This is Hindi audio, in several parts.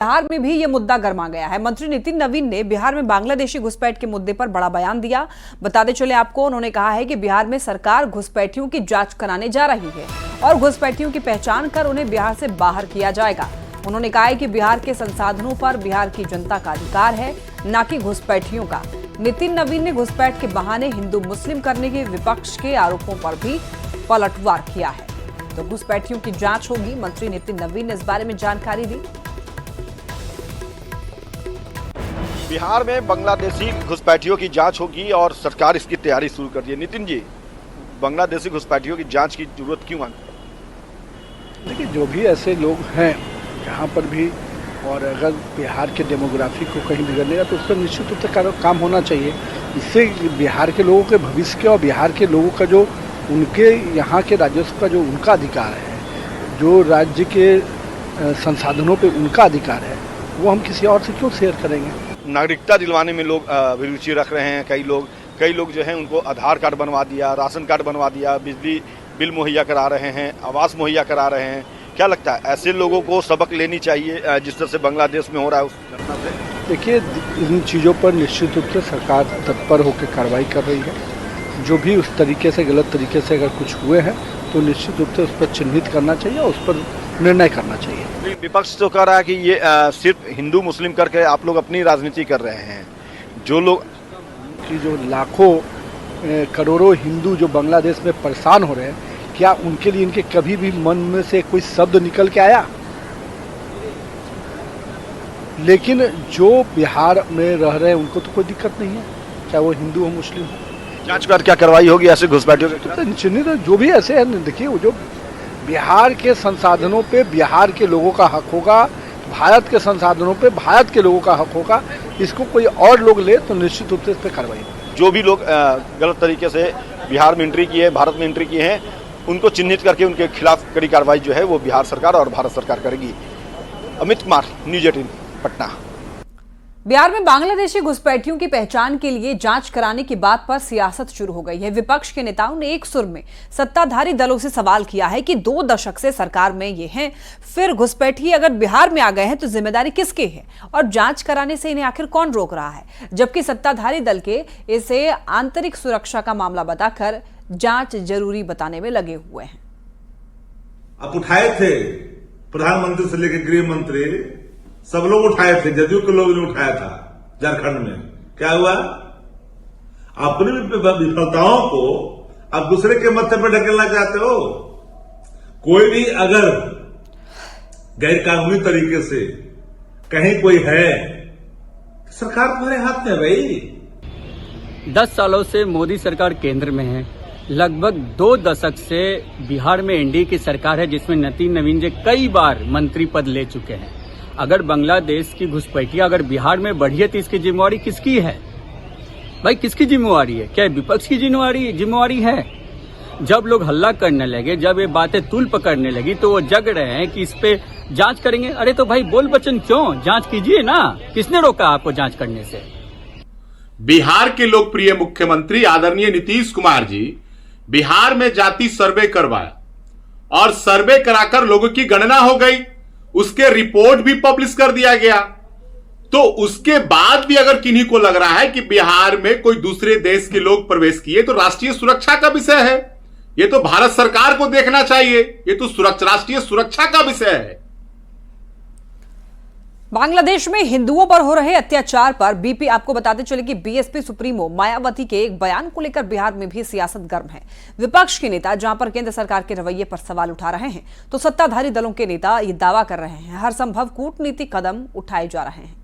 बिहार में भी ये मुद्दा गर्मा गया है। मंत्री नितिन नवीन ने बिहार में बांग्लादेशी घुसपैठ के मुद्दे पर बड़ा बयान दिया। बताते चले आपको, उन्होंने कहा है कि बिहार में सरकार घुसपैठियों की जांच कराने जा रही है और घुसपैठियों की पहचान कर उन्हें बिहार से बाहर किया जाएगा। उन्होंने कहा है कि बिहार के संसाधनों पर बिहार की जनता का अधिकार है, न कि घुसपैठियों का। नितिन नवीन ने घुसपैठ के बहाने हिंदू मुस्लिम करने के विपक्ष के आरोपों पर भी पलटवार किया है। तो घुसपैठियों की जांच होगी, मंत्री नितिन नवीन ने इस बारे में जानकारी दी। बिहार में बांग्लादेशी घुसपैठियों की जांच होगी और सरकार इसकी तैयारी शुरू कर दी है। नितिन जी, बांग्लादेशी घुसपैठियों की जांच की जरूरत क्यों है? देखिए, जो भी ऐसे लोग हैं जहाँ पर भी, और अगर बिहार के डेमोग्राफी को कहीं बिगड़ने तो उस पर निश्चित रूप से काम होना चाहिए। इससे बिहार के लोगों के भविष्य के और बिहार के लोगों का जो उनके यहाँ के राजस्व का जो उनका अधिकार है, जो राज्य के संसाधनों पे उनका अधिकार है, वो हम किसी और से क्यों शेयर करेंगे? नागरिकता दिलवाने में लोग रुचि रख रहे हैं। कई लोग जो हैं उनको आधार कार्ड बनवा दिया, राशन कार्ड बनवा दिया, बिजली बिल मुहैया करा रहे हैं, आवास मुहैया करा रहे हैं। क्या लगता है, ऐसे लोगों को सबक लेनी चाहिए जिस तरह से बांग्लादेश में हो रहा है उस घटना से? देखिए, इन चीज़ों पर निश्चित रूप से सरकार तत्पर होकर कार्रवाई कर रही है। जो भी उस तरीके से, गलत तरीके से अगर कुछ हुए हैं तो निश्चित रूप से उस पर चिन्हित करना चाहिए और उस पर निर्णय करना चाहिए। विपक्ष तो कह रहा है कि ये सिर्फ हिंदू मुस्लिम करके आप लोग अपनी राजनीति कर रहे हैं। जो लोग कि जो लाखों करोड़ों हिंदू जो बांग्लादेश में परेशान हो रहे हैं, क्या उनके लिए इनके कभी भी मन में से कोई शब्द निकल के आया? लेकिन जो बिहार में रह रहे हैं उनको तो कोई दिक्कत नहीं है, चाहे वो हिंदू हो मुस्लिम हो। जांच कर क्या कार्रवाई होगी ऐसे घुसपैठियों के? चिन्हित जो भी ऐसे हैं, देखिए, वो जो बिहार के संसाधनों पे बिहार के लोगों का हक होगा, भारत के संसाधनों पे भारत के लोगों का हक होगा। इसको कोई और लोग ले तो निश्चित रूप से इस पर कार्रवाई होगी। जो भी लोग गलत तरीके से बिहार में एंट्री किए, भारत में एंट्री किए हैं, उनको चिन्हित करके उनके खिलाफ कड़ी कार्रवाई जो है वो बिहार सरकार और भारत सरकार करेगी। अमित कुमार, न्यूज़ 18 पटना। बिहार में बांग्लादेशी घुसपैठियों की पहचान के लिए जांच कराने की बात पर सियासत शुरू हो गई है। विपक्ष के नेताओं ने एक सुर में सत्ताधारी दलों से सवाल किया है कि 2 दशक से सरकार में ये हैं, फिर घुसपैठी अगर बिहार में आ गए हैं तो जिम्मेदारी किसकी है और जांच कराने से इन्हें आखिर कौन रोक रहा है? जबकि सत्ताधारी दल के इसे आंतरिक सुरक्षा का मामला बताकर जांच जरूरी बताने में लगे हुए हैं। आप उठाए थे, प्रधानमंत्री से लेकर गृह मंत्री सब लोग उठाए थे, जदयू के लोग ने उठाया था झारखंड में। क्या हुआ? अपनी विफलताओं को आप दूसरे के मत्थे पर ढकेलना चाहते हो। कोई भी अगर गैरकानूनी तरीके से कहीं कोई है, तो सरकार तुम्हारे हाथ में है भाई। 10 सालों से मोदी सरकार केंद्र में है। लगभग 2 दशक से बिहार में एनडीए की सरकार है, जिसमें नितिन नवीन जी कई बार मंत्री पद ले चुके हैं। अगर बांग्लादेश की घुसपैठियां अगर बिहार में बढ़ी है तो इसकी जिम्मेवारी किसकी है भाई? किसकी जिम्मेवारी है? क्या विपक्ष की जिम्मेवारी है? जब लोग हल्ला करने लगे, जब ये बातें तूल पकड़ने लगी, तो वो जग रहे हैं कि इस पे जांच करेंगे। अरे तो भाई बोल बचन क्यों? जांच कीजिए ना। किसने रोका आपको जांच करने से? बिहार के लोकप्रिय मुख्यमंत्री आदरणीय नीतीश कुमार जी बिहार में जाति सर्वे करवाया और सर्वे कराकर लोगों की गणना हो गई, उसके रिपोर्ट भी पब्लिश कर दिया गया। तो उसके बाद भी अगर किन्हीं को लग रहा है कि बिहार में कोई दूसरे देश के लोग प्रवेश किए, तो राष्ट्रीय सुरक्षा का विषय है। ये तो भारत सरकार को देखना चाहिए। ये तो राष्ट्रीय सुरक्षा का विषय है। बांग्लादेश में हिंदुओं पर हो रहे अत्याचार पर बीपी आपको बताते चले कि बीएसपी सुप्रीमो मायावती के एक बयान को लेकर बिहार में भी सियासत गर्म है। विपक्ष के नेता जहां पर केंद्र सरकार के रवैये पर सवाल उठा रहे हैं, तो सत्ताधारी दलों के नेता ये दावा कर रहे हैं हर संभव कूटनीतिक कदम उठाए जा रहे हैं।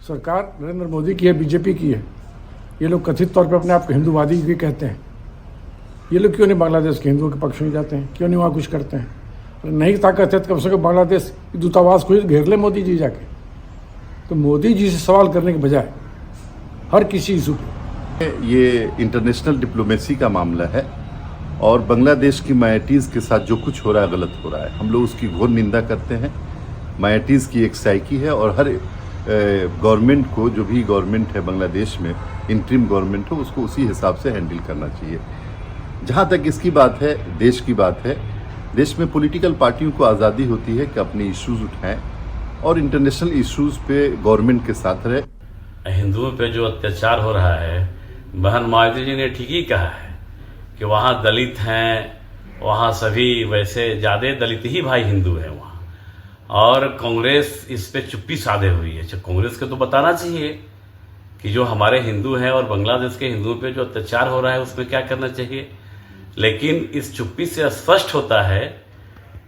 सरकार नरेंद्र मोदी की है, बीजेपी की है। ये लोग कथित तौर पर अपने आप को हिंदूवादी भी कहते हैं। ये लोग क्यों नहीं बांग्लादेश के हिंदुओं के पक्ष में जाते हैं? क्यों नहीं वहां कुछ करते हैं? नहीं ताकत है तो कम से कम बांग्लादेश दूतावास को घेर ले मोदी जी जाके। तो मोदी जी से सवाल करने के बजाय हर किसी इशू पे, ये इंटरनेशनल डिप्लोमेसी का मामला है और बांग्लादेश की माइनॉरिटीज़ के साथ जो कुछ हो रहा है गलत हो रहा है। हम लोग उसकी घोर निंदा करते हैं। माइनॉरिटीज़ की एक साइकी है और हर गवर्नमेंट को, जो भी गवर्नमेंट है बांग्लादेश में, इंटरिम गवर्नमेंट हो, उसको उसी हिसाब से हैंडल करना चाहिए। जहाँ तक इसकी बात है, देश की बात है, देश में पॉलिटिकल पार्टियों को आज़ादी होती है कि अपने इश्यूज उठाएं और इंटरनेशनल इश्यूज पे गवर्नमेंट के साथ रहे। हिंदुओं पे जो अत्याचार हो रहा है, बहन मायावती जी ने ठीक ही कहा है कि वहाँ दलित हैं, वहाँ सभी वैसे ज़्यादा दलित ही भाई हिंदू हैं वहाँ, और कांग्रेस इस पे चुप्पी साधे हुई है। कांग्रेस को तो बताना चाहिए कि जो हमारे हिंदू हैं और बांग्लादेश के हिंदुओं पे जो अत्याचार हो रहा है उसमें क्या करना चाहिए, लेकिन इस चुप्पी से स्पष्ट होता है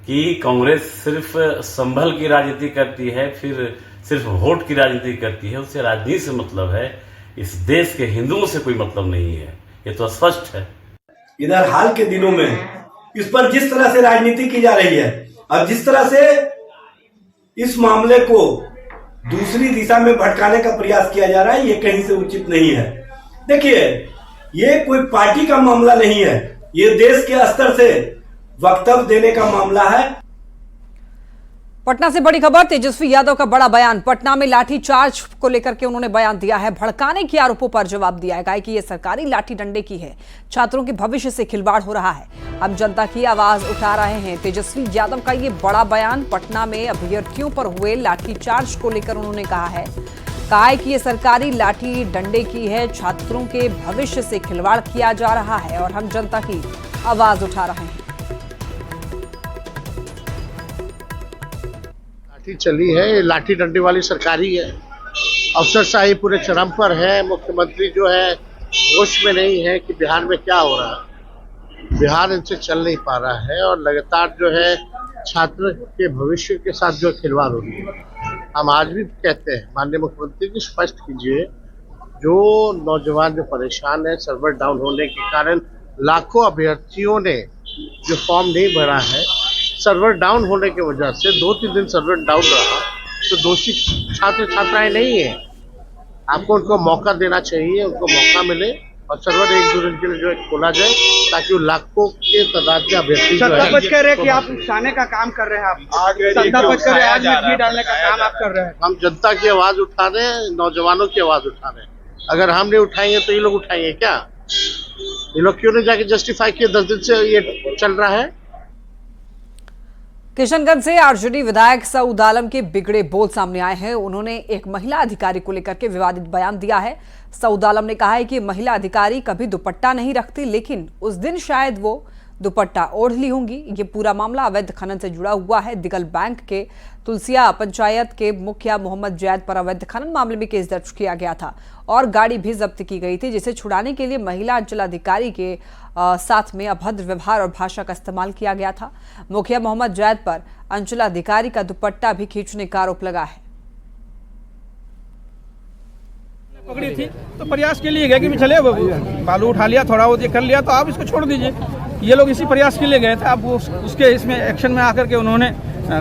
कि कांग्रेस सिर्फ संभल की राजनीति करती है, फिर सिर्फ वोट की राजनीति करती है। उससे राजनीति से मतलब है, इस देश के हिंदुओं से कोई मतलब नहीं है, ये तो स्पष्ट है। इधर हाल के दिनों में इस पर जिस तरह से राजनीति की जा रही है और जिस तरह से इस मामले को दूसरी दिशा में भटकाने का प्रयास किया जा रहा है, ये कहीं से उचित नहीं है। देखिए, ये कोई पार्टी का मामला नहीं है, ये देश के स्तर से वक्तव्य देने का मामला है। पटना से बड़ी खबर, तेजस्वी यादव का बड़ा बयान। पटना में लाठी चार्ज को लेकर के उन्होंने बयान दिया है, भड़काने के आरोपों पर जवाब दिया है। कहा कि यह सरकारी लाठी डंडे की है, छात्रों के भविष्य से खिलवाड़ हो रहा है, हम जनता की आवाज उठा रहे हैं। तेजस्वी यादव का ये बड़ा बयान पटना में अभ्यर्थियों पर हुए लाठीचार्ज को लेकर उन्होंने कहा है कि यह सरकारी लाठी डंडे की है, छात्रों के भविष्य से खिलवाड़ किया जा रहा है और हम जनता की आवाज उठा रहे हैं। चली है, ये लाठी डंडे वाली सरकारी है, अफसरशाही पूरे चरम पर है। मुख्यमंत्री जो है होश में नहीं है कि बिहार में क्या हो रहा है, बिहार इनसे चल नहीं पा रहा है और लगातार जो है छात्र के भविष्य के साथ जो खिलवाड़ हो रही है। हम आज भी कहते हैं माननीय मुख्यमंत्री की स्पष्ट कीजिए, जो नौजवान जो परेशान है सर्वर डाउन होने के कारण, लाखों अभ्यर्थियों ने जो फॉर्म नहीं भरा है, सर्वर डाउन होने की वजह से 2-3 दिन सर्वर डाउन रहा, तो दोषी छात्र छात्राएं नहीं है। आपको उनको मौका देना चाहिए, उनको मौका मिले और सर्वर 1-2 दिन के लिए जो है खोला जाए, ताकि वो लाखों के तादाद के अभ्यर्थी कह रहे हैं कि आप उकसाने का काम कर रहे हैं, आप डालने का काम आप कर रहे हैं। हम जनता की आवाज उठा रहे हैं, नौजवानों की आवाज उठा रहे हैं। अगर हम नहीं उठाएंगे तो ये लोग उठाएंगे क्या? ये लोग क्यों नहीं जाके जस्टिफाई किए? 10 दिन से ये चल रहा है। किशनगंज से आरजेडी विधायक सऊद आलम के बिगड़े बोल सामने आए हैं। उन्होंने एक महिला अधिकारी को लेकर के विवादित बयान दिया है। सऊद आलम ने कहा है कि महिला अधिकारी कभी दुपट्टा नहीं रखती, लेकिन उस दिन शायद वो दुपट्टा ओढ़ ली होंगी। ये पूरा मामला अवैध खनन से जुड़ा हुआ है। दिगल बैंक के तुलसिया पंचायत के मुखिया मोहम्मद जैद पर अवैध खनन मामले में केस दर्ज किया गया था और गाड़ी भी जब्त की गई थी, जिसे छुड़ाने के लिए महिला अंचलाधिकारी के साथ में अभद्र व्यवहार और भाषा का इस्तेमाल किया गया था। मुखिया मोहम्मद जैद पर अंचलाधिकारी का दुपट्टा भी खींचने का आरोप लगा है। पकड़ी थी तो प्रयास के लिए गए कि चले बालू उठा लिया, थोड़ा बहुत ये कर लिया, तो आप इसको छोड़ दीजिए। ये लोग इसी प्रयास के लिए गए थे, अब उसके इसमें एक्शन में आकर के उन्होंने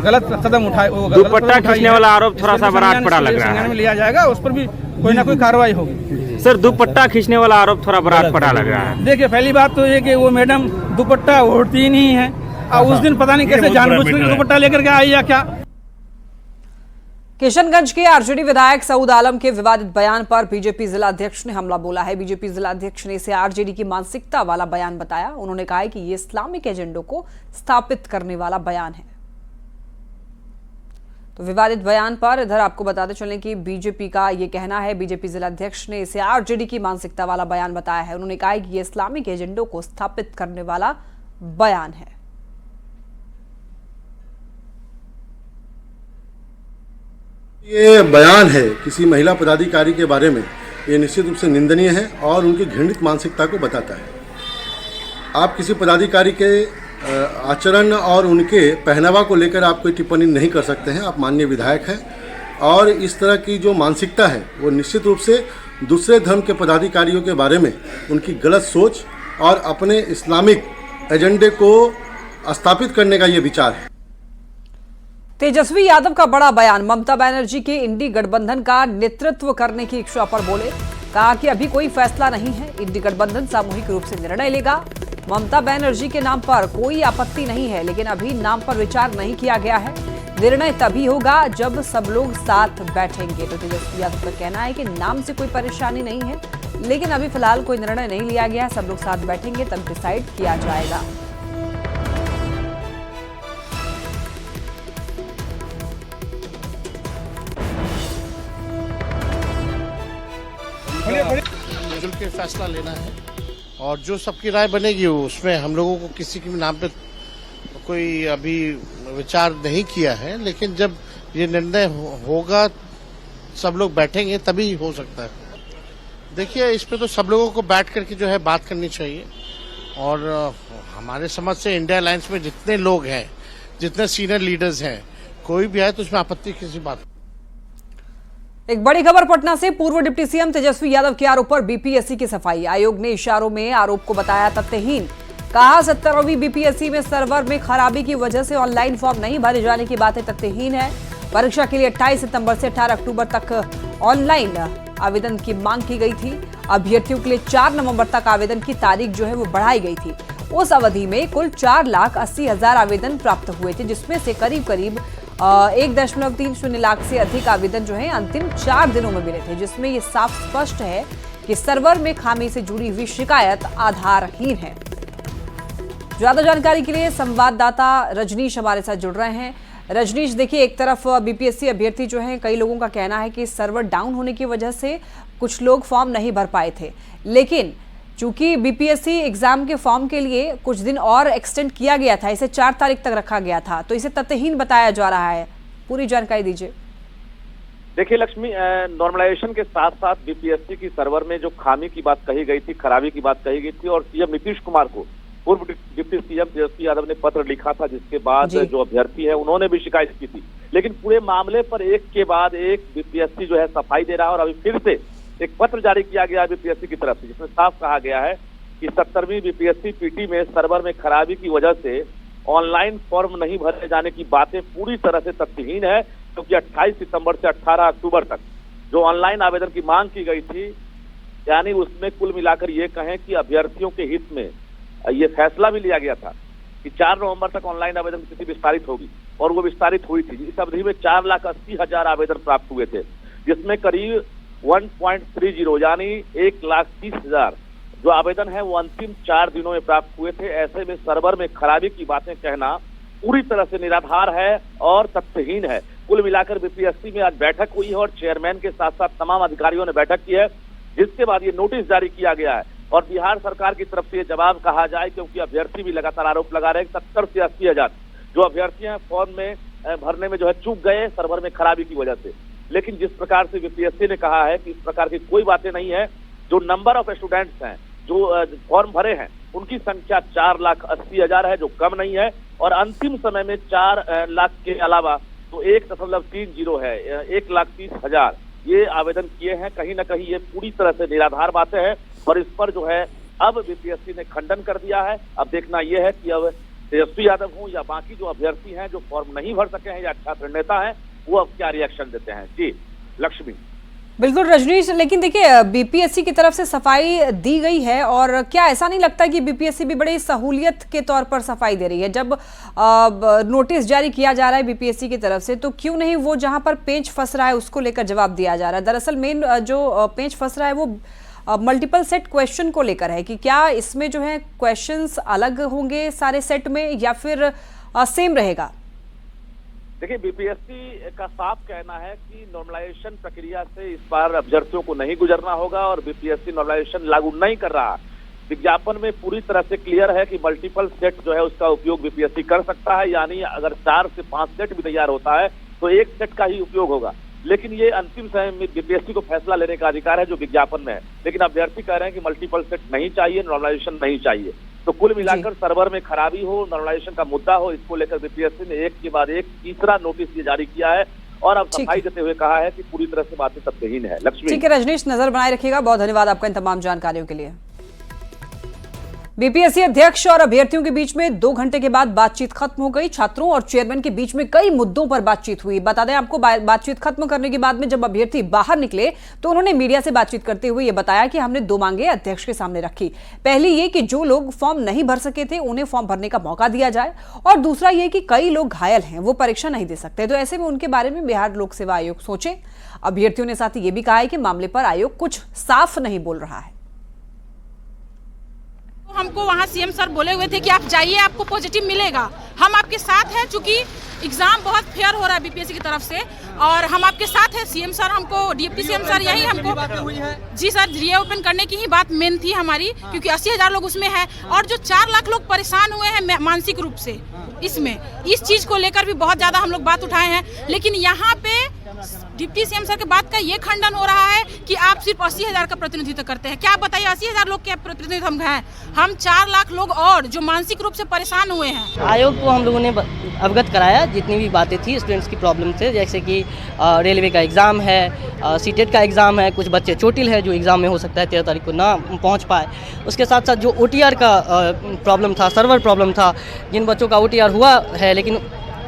गलत कदम उठाए। दुपट्टा खींचने वाला आरोप थोड़ा सा बरात पड़ा लग रहा है, में लिया जाएगा, उस पर भी कोई ना कोई कार्रवाई होगी। सर, दुपट्टा खींचने वाला आरोप थोड़ा बरात पड़ा लग रहा है। देखिए, पहली बात तो ये कि वो मैडम दुपट्टा ओढ़ती ही नहीं है, और उस दिन पता नहीं कैसे जानबूझकर दुपट्टा लेकर के आई या क्या। किशनगंज के आरजेडी विधायक सऊद आलम के विवादित बयान पर बीजेपी जिलाध्यक्ष ने हमला बोला है। बीजेपी जिलाध्यक्ष ने इसे आरजेडी की मानसिकता वाला बयान बताया। उन्होंने कहा है कि ये इस्लामिक एजेंडों को स्थापित करने वाला बयान है। तो विवादित बयान पर इधर आपको बताते चलें कि बीजेपी का ये कहना है, बीजेपी जिलाध्यक्ष ने इसे आरजेडी की मानसिकता वाला बयान बताया है। उन्होंने कहा है कि ये इस्लामिक एजेंडों को स्थापित करने वाला बयान है। ये बयान है किसी महिला पदाधिकारी के बारे में, ये निश्चित रूप से निंदनीय है और उनकी घृणित मानसिकता को बताता है। आप किसी पदाधिकारी के आचरण और उनके पहनावा को लेकर आप कोई टिप्पणी नहीं कर सकते हैं। आप माननीय विधायक हैं और इस तरह की जो मानसिकता है वो निश्चित रूप से दूसरे धर्म के पदाधिकारियों के बारे में उनकी गलत सोच और अपने इस्लामिक एजेंडे को स्थापित करने का ये विचार है। तेजस्वी यादव का बड़ा बयान, ममता बनर्जी के इंडी गठबंधन का नेतृत्व करने की इच्छा पर बोले। कहा कि अभी कोई फैसला नहीं है, इंडी गठबंधन सामूहिक रूप से निर्णय लेगा। ममता बनर्जी के नाम पर कोई आपत्ति नहीं है, लेकिन अभी नाम पर विचार नहीं किया गया है। निर्णय तभी होगा जब सब लोग साथ बैठेंगे। तो तेजस्वी यादव का कहना है कि नाम से कोई परेशानी नहीं है, लेकिन अभी फिलहाल कोई निर्णय नहीं लिया गया। सब लोग साथ बैठेंगे तब डिसाइड किया जाएगा। मिलजुल के फैसला लेना है और जो सबकी राय बनेगी उसमें हम लोगों को किसी के भी नाम पे कोई अभी विचार नहीं किया है, लेकिन जब ये निर्णय होगा सब लोग बैठेंगे तभी हो सकता है। देखिए, इस पे तो सब लोगों को बैठ करके जो है बात करनी चाहिए और हमारे समझ से इंडिया अलायंस में जितने लोग हैं, जितने सीनियर लीडर्स हैं, कोई भी आए तो उसमें आपत्ति किसी बात। एक बड़ी खबर पटना से, पूर्व डिप्टी सीएम तेजस्वी यादव के आरोप पर बीपीएससी की सफाई। आयोग ने इशारों में आरोप को बताया तथ्यहीन। कहा 17वीं बीपीएससी में सर्वर में खराबी की वजह से ऑनलाइन फॉर्म नहीं भरे जाने की बातें तथ्यहीन है। परीक्षा के लिए 28 सितंबर से 18 अक्टूबर तक ऑनलाइन आवेदन की मांग की गई थी। अभ्यर्थियों के लिए 4 नवंबर तक आवेदन की तारीख जो है वो बढ़ाई गई थी। उस अवधि में कुल 4,80,000 आवेदन प्राप्त हुए थे, जिसमें से करीब 1.30 लाख से अधिक आवेदन जो है अंतिम 4 दिनों में मिले थे, जिसमें ये साफ स्पष्ट है कि सर्वर में खामी से जुड़ी हुई शिकायत आधारहीन है। ज्यादा जानकारी के लिए संवाददाता रजनीश हमारे साथ जुड़ रहे हैं। रजनीश, देखिए, एक तरफ बीपीएससी अभ्यर्थी जो हैं, कई लोगों का कहना है कि सर्वर डाउन होने की वजह से कुछ लोग फॉर्म नहीं भर पाए थे, लेकिन चूंकि बीपीएससी एग्जाम के फॉर्म के लिए कुछ दिन और एक्सटेंड किया गया था, इसे 4 तारीख तक रखा गया था, तो इसे तथ्यहीन बताया जा रहा है। पूरी जानकारी दीजिए। देखिए लक्ष्मी, नॉर्मलाइजेशन के साथ साथ बीपीएससी की सर्वर में जो खामी की बात कही गई थी, खराबी की बात कही गई थी, और सीएम नीतीश कुमार को पूर्व डिप्टी सीएम तेजस्वी यादव ने पत्र लिखा था, जिसके बाद जो अभ्यर्थी है उन्होंने भी शिकायत की थी। लेकिन पूरे मामले पर एक के बाद एक बीपीएससी जो है सफाई दे रहा है, और अभी फिर से एक पत्र जारी किया गया बीपीएससी की तरफ से, जिसमें साफ कहा गया है कि 17वीं बीपीएससी पीटी में सर्वर में खराबी की वजह से ऑनलाइन फॉर्म नहीं भरे जाने की बातें पूरी तरह से तथ्यहीन है, क्योंकि 28 सितंबर से 18 अक्टूबर तक जो ऑनलाइन आवेदन की मांग की गई थी, यानी उसमें कुल मिलाकर ये कहें कि अभ्यर्थियों के हित में ये फैसला भी लिया गया था कि 4 नवंबर तक ऑनलाइन आवेदन की तिथि विस्तारित होगी, और वो विस्तारित हुई थी। इस अवधि में 4,80,000 आवेदन प्राप्त हुए थे, जिसमें करीब 1.30 यानी 1,30,000 जो आवेदन है वो अंतिम 4 दिनों में प्राप्त हुए थे। ऐसे में सर्वर में खराबी की बातें कहना पूरी तरह से निराधार है और तथ्यहीन है। कुल मिलाकर बीपीएससी में आज बैठक हुई है और चेयरमैन के साथ साथ तमाम अधिकारियों ने बैठक की है, जिसके बाद ये नोटिस जारी किया गया है। और बिहार सरकार की तरफ से ये जवाब कहा जाए, क्योंकि अभ्यर्थी भी लगातार आरोप लगा रहे हैं 70 से 80,000 जो अभ्यर्थी हैं फॉर्म में भरने में जो है चूक गए सर्वर में खराबी की वजह से। लेकिन जिस प्रकार से बीपीएससी ने कहा है कि इस प्रकार की कोई बातें नहीं है, जो नंबर ऑफ स्टूडेंट्स हैं जो फॉर्म भरे हैं उनकी संख्या 4,80,000 है, जो कम नहीं है, और अंतिम समय में 4 लाख के अलावा तो 1.30 है, 1,30,000 ये आवेदन किए हैं। कहीं ना कहीं ये पूरी तरह से निराधार बातें हैं, और इस पर जो है अब बीपीएससी ने खंडन कर दिया है। अब देखना यह है कि अब तेजस्वी यादव हूं या बाकी जो अभ्यर्थी हैं जो फॉर्म नहीं भर सके हैं या छात्र नेता हैं, वो अब क्या रिएक्शन देते हैं। जी लक्ष्मी। बिल्कुल रजनीश, लेकिन देखिए बीपीएससी की तरफ से सफाई दी गई है, और क्या ऐसा नहीं लगता कि बीपीएससी भी बड़ी सहूलियत के तौर पर सफाई दे रही है? जब नोटिस जारी किया जा रहा है बीपीएससी की तरफ से, तो क्यों नहीं वो जहां पर पेंच फंस रहा है उसको लेकर जवाब दिया जा रहा है? दरअसल मेन जो पेंच फंस रहा है वो मल्टीपल सेट क्वेश्चन को लेकर है कि क्या इसमें जो है क्वेश्चंस अलग होंगे सारे सेट में, या फिर सेम रहेगा? देखिए, बीपीएससी का साफ कहना है कि नॉर्मलाइजेशन प्रक्रिया से इस बार अभ्यर्थियों को नहीं गुजरना होगा, और बीपीएससी नॉर्मलाइजेशन लागू नहीं कर रहा। विज्ञापन में पूरी तरह से क्लियर है कि मल्टीपल सेट जो है उसका उपयोग बीपीएससी कर सकता है, यानी अगर 4 से 5 सेट भी तैयार होता है तो 1 सेट का ही उपयोग होगा। लेकिन ये अंतिम समय में बीपीएससी को फैसला लेने का अधिकार है जो विज्ञापन में है, लेकिन अभ्यर्थी कह रहे हैं कि मल्टीपल सेट नहीं चाहिए, नॉर्मलाइजेशन नहीं चाहिए। तो कुल मिलाकर सर्वर में खराबी हो, नॉर्मलाइजेशन का मुद्दा हो, इसको लेकर बीपीएससी ने एक के बाद एक तीसरा नोटिस ये जारी किया है, और अब सफाई देते हुए कहा है कि पूरी तरह से बातें तथ्यहीन है। लक्ष्मी। ठीक है रजनीश, नजर बनाए रखिएगा। बहुत धन्यवाद आपका इन तमाम जानकारियों के लिए। बीपीएससी अध्यक्ष और अभ्यर्थियों के बीच में 2 घंटे के बाद बातचीत खत्म हो गई। छात्रों और चेयरमैन के बीच में कई मुद्दों पर बातचीत हुई। बता दें आपको, बातचीत खत्म करने के बाद में जब अभ्यर्थी बाहर निकले तो उन्होंने मीडिया से बातचीत करते हुए ये बताया कि हमने 2 मांगे अध्यक्ष के सामने रखी। पहली ये कि जो लोग फॉर्म नहीं भर सके थे उन्हें फॉर्म भरने का मौका दिया जाए, और दूसरा ये कि कई लोग घायल हैं, वो परीक्षा नहीं दे सकते, तो ऐसे में उनके बारे में बिहार लोक सेवा आयोग सोचे। अभ्यर्थियों ने साथ ही ये भी कहा है कि मामले पर आयोग कुछ साफ नहीं बोल रहा है। हमको वहाँ सीएम सर बोले हुए थे कि आप जाइए, आपको पॉजिटिव मिलेगा, हम आपके साथ हैं। चूंकि एग्जाम बहुत फेयर हो रहा है बीपीएससी की तरफ से और हम आपके साथ हैं। सीएम सर हमको, डिप्टी सीएम सर यही हमको, जी सर, रीओपन करने की ही बात मेन थी हमारी, क्योंकि 80,000 लोग उसमें है और जो 4 लाख लोग परेशान हुए हैं मानसिक रूप से, इसमें इस चीज को लेकर भी बहुत ज्यादा हम लोग बात उठाए हैं। लेकिन यहाँ पे डिप्टी सीएम सर के बात का ये खंडन हो रहा है कि आप सिर्फ 80,000 का प्रतिनिधित्व करते हैं। क्या बताइए, 80,000 लोग के प्रतिनिधित्व हम हैं? हम 4 लाख लोग और जो मानसिक रूप से परेशान हुए हैं। आयोग को हम लोगों ने अवगत कराया जितनी भी बातें थी स्टूडेंट्स की प्रॉब्लम से, जैसे कि रेलवे का एग्ज़ाम है, सीटेट का एग्ज़ाम है, कुछ बच्चे चोटिल है जो एग्ज़ाम में हो सकता है 13 तारीख को ना पहुंच पाए। उसके साथ साथ जो OTR का प्रॉब्लम था, सर्वर प्रॉब्लम था, जिन बच्चों का OTR हुआ है लेकिन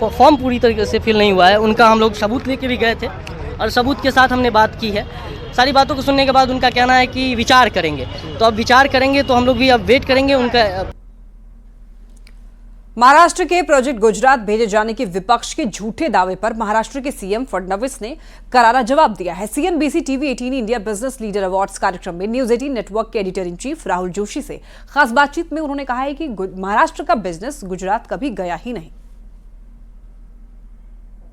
फॉर्म पूरी तरीके से फिल नहीं हुआ है, उनका हम लोग सबूत लेके भी गए थे और सबूत के साथ हमने बात की है। सारी बातों को सुनने के बाद उनका कहना है कि विचार करेंगे, तो अब विचार करेंगे तो हम लोग भी अब वेट करेंगे उनका। महाराष्ट्र के प्रोजेक्ट गुजरात भेजे जाने के विपक्ष के झूठे दावे पर महाराष्ट्र के सीएम फडणवीस ने करारा जवाब दिया है। CNBC TV 18 India business leader awards कार्यक्रम में न्यूज 18 नेटवर्क के editor in chief Rahul Joshi से खास बातचीत में उन्होंने कहा है कि महाराष्ट्र का बिजनेस गुजरात कभी गया ही नहीं।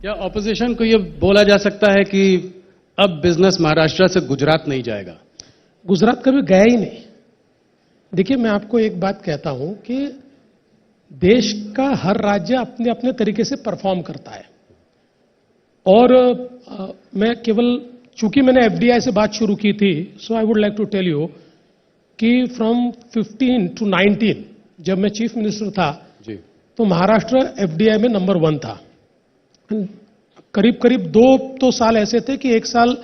क्या ऑपोजिशन को ये बोला जा सकता है कि अब बिजनेस महाराष्ट्र से गुजरात नहीं जाएगा? गुजरात कभी गया ही नहीं। देखिए, मैं आपको एक बात कहता हूं कि देश का हर राज्य अपने अपने तरीके से परफॉर्म करता है और मैं केवल, चूंकि मैंने FDI से बात शुरू की थी, so I would like to tell you कि फ्रॉम 15 to 19 जब मैं चीफ मिनिस्टर था जी, तो महाराष्ट्र FDI में नंबर 1 था। करीब करीब 2 तो साल ऐसे थे कि एक साल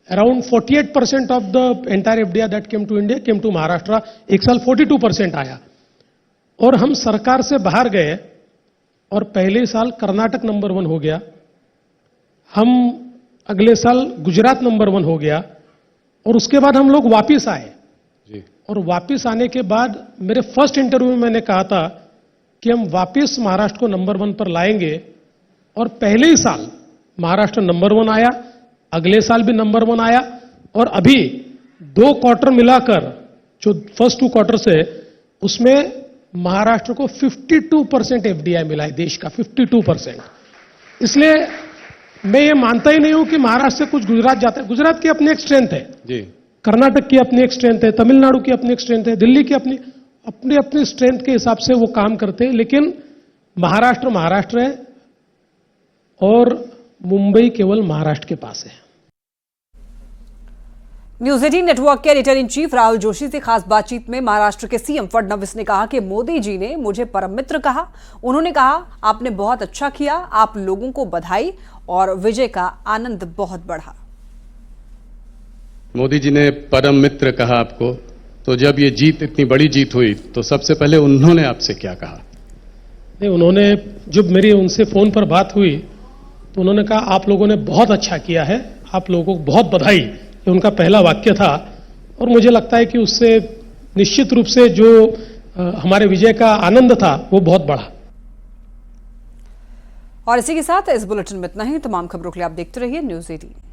around 48% of the entire FDI that came to India came to Maharashtra, एक साल 42% आया और हम सरकार से बाहर गए और पहले साल कर्नाटक नंबर 1 हो गया, हम अगले साल गुजरात नंबर 1 हो गया और उसके बाद हम लोग वापिस आए जी। और वापिस आने के बाद मेरे फर्स्ट इंटरव्यू में मैंने कहा था कि हम वापिस महाराष्ट्र को नंबर 1 पर लाएंगे और पहले ही साल महाराष्ट्र नंबर 1 आया, अगले साल भी नंबर 1 आया और अभी 2 क्वार्टर मिलाकर जो फर्स्ट 2 क्वार्टर से उसमें महाराष्ट्र को 52% FDI मिला है, देश का 52%। इसलिए मैं ये मानता ही नहीं हूं कि महाराष्ट्र से कुछ गुजरात जाता है। गुजरात की अपनी एक स्ट्रेंथ है जी, कर्नाटक की अपनी एक स्ट्रेंथ है, तमिलनाडु की अपनी एक स्ट्रेंथ है, दिल्ली की अपनी स्ट्रेंथ के हिसाब से वो काम करते हैं, लेकिन महाराष्ट्र महाराष्ट्र है और मुंबई केवल महाराष्ट्र के पास है। न्यूज 18 नेटवर्क के editor in chief Rahul Joshi से खास बातचीत में महाराष्ट्र के सीएम फडणवीस ने कहा कि मोदी जी ने मुझे परम मित्र कहा। उन्होंने कहा, आपने बहुत अच्छा किया, आप लोगों को बधाई और विजय का आनंद बहुत बढ़ा। मोदी जी ने परम मित्र कहा आपको, तो जब ये जीत, इतनी बड़ी जीत हुई, तो सबसे पहले उन्होंने आपसे क्या कहा? नहीं, उन्होंने, जब मेरी उनसे फोन पर बात हुई तो उन्होंने कहा, आप लोगों ने बहुत अच्छा किया है, आप लोगों को बहुत बधाई, ये उनका पहला वाक्य था। और मुझे लगता है कि उससे निश्चित रूप से जो हमारे विजय का आनंद था वो बहुत बढ़ा। और इसी के साथ इस बुलेटिन में इतना ही। तमाम खबरों के लिए आप देखते रहिए न्यूज 18।